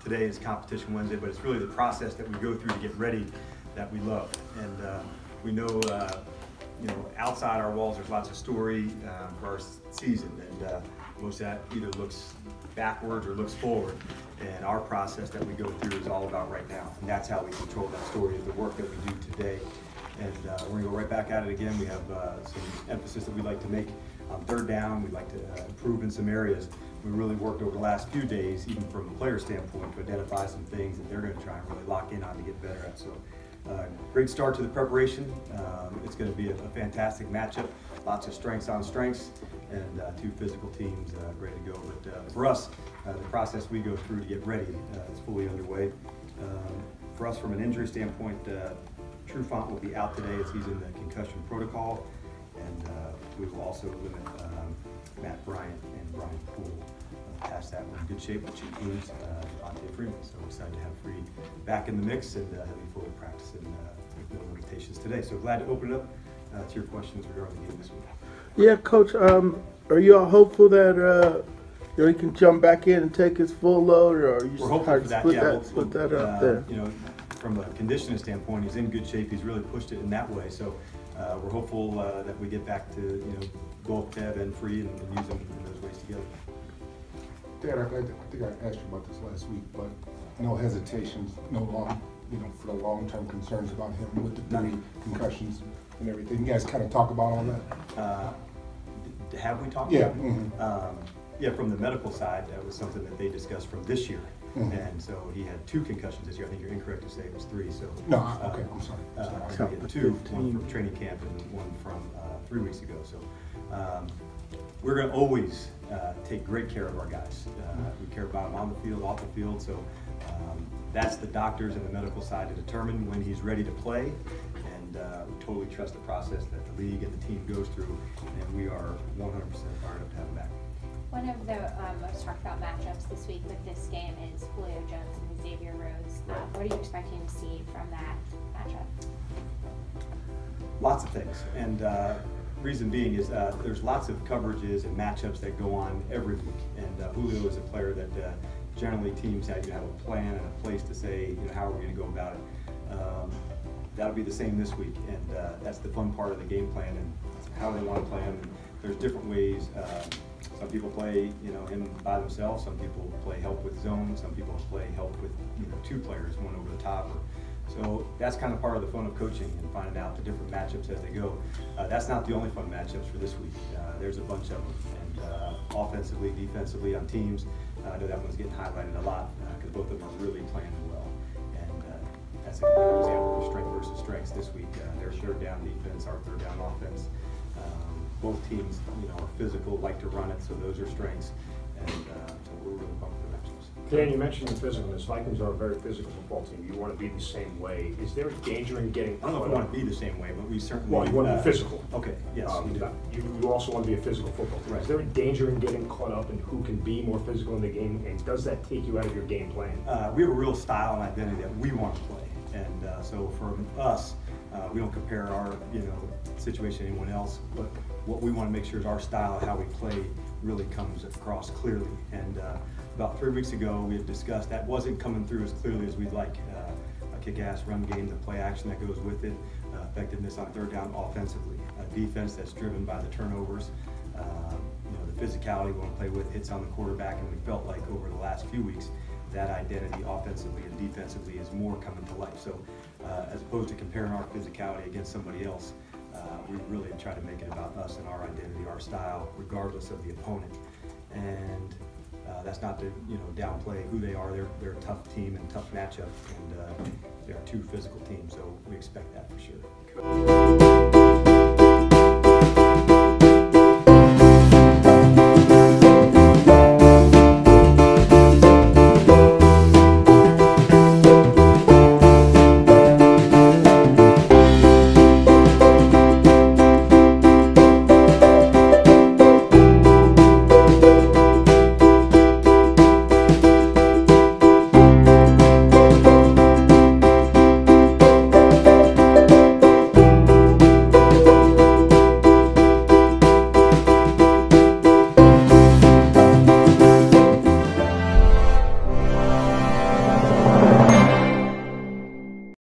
today is Competition Wednesday, but it's really the process that we go through to get ready that we love. And we know, outside our walls, there's lots of story for our season, and most of that either looks backwards or looks forward. And our process that we go through is all about right now, and that's how we control that story, is the work that we do today. And we're gonna go right back at it again. We have some emphasis that we'd like to make on third down. We'd like to improve in some areas. We really worked over the last few days, even from a player standpoint, to identify some things that they're gonna try and really lock in on to get better at. So great start to the preparation. It's gonna be a fantastic matchup. Lots of strengths on strengths, and two physical teams ready to go. But for us, the process we go through to get ready is fully underway. For us, from an injury standpoint, Trufant will be out today as he's in the concussion protocol, and we will also limit Matt Bryant and Brian Poole. Past that, we're in good shape with two teams, Devonta Freeman. So we're excited to have Free back in the mix, and he'll be fully practicing with no limitations today. So glad to open it up to your questions regarding the game this week. Yeah, Coach, are you all hopeful that he can jump back in and take his full load, or are you we're hopeful for that? Split that up there? From a conditioning standpoint, he's in good shape. He's really pushed it in that way. So we're hopeful that we get back to both Dev and Free and use them in those ways together. Dan, I think I asked you about this last week, but no hesitations, for the long-term concerns about him with the 3 concussions and everything. You guys kind of talk about all that. Have we talked? Yeah. Mm-hmm. Yeah, from the medical side, that was something that they discussed from this year. Mm-hmm. And so he had 2 concussions this year. I think you're incorrect to say it was 3. So no, okay, I'm sorry. He had 2, one from training camp and one from 3 weeks ago. So we're going to always take great care of our guys. We care about them on the field, off the field. So that's the doctors and the medical side to determine when he's ready to play. And we totally trust the process that the league and the team goes through. And we are 100% fired up to have him back. One of the most talked about matchups this week with this game is Julio Jones and Xavier Rhodes. What are you expecting to see from that matchup? Lots of things, and reason being is there's lots of coverages and matchups that go on every week. And Julio is a player that generally teams have a plan and a place to say, how are we going to go about it. That'll be the same this week, and that's the fun part of the game plan and how they want to play him. There's different ways. Some people play, him by themselves. Some people play help with zone. Some people play help with, 2 players, one over the top. So that's kind of part of the fun of coaching and finding out the different matchups as they go. That's not the only fun matchups for this week. There's a bunch of them, and offensively, defensively on teams. I know that one's getting highlighted a lot because both of them are really playing well. And that's a good example of strength versus strengths this week. Their third down defense, our third down offense. Both teams, are physical, like to run it, so those are strengths, and so we're really pumped for the matchups. Dan, you mentioned the physicalness. Vikings are a very physical football team. You want to be the same way. Is there a danger in getting? I don't know if we want to be the same way, but we certainly. Well, you want to be physical. Okay. Yes. You also want to be a physical football team. Right. Is there a danger in getting caught up in who can be more physical in the game, and does that take you out of your game plan? We have a real style and identity that we want to play, and so for us, we don't compare our situation to anyone else, but what we want to make sure is our style, how we play, really comes across clearly. And about 3 weeks ago, we had discussed that wasn't coming through as clearly as we'd like. A kick-ass run game, the play action that goes with it, effectiveness on third down offensively, a defense that's driven by the turnovers, the physicality we want to play with, hits on the quarterback, and we felt like over the last few weeks, that identity offensively and defensively is more coming to life. So as opposed to comparing our physicality against somebody else, we really try to make it about us and our identity, our style, regardless of the opponent. And that's not to downplay who they are. They're a tough team and tough matchup, and they're 2 physical teams, so we expect that for sure.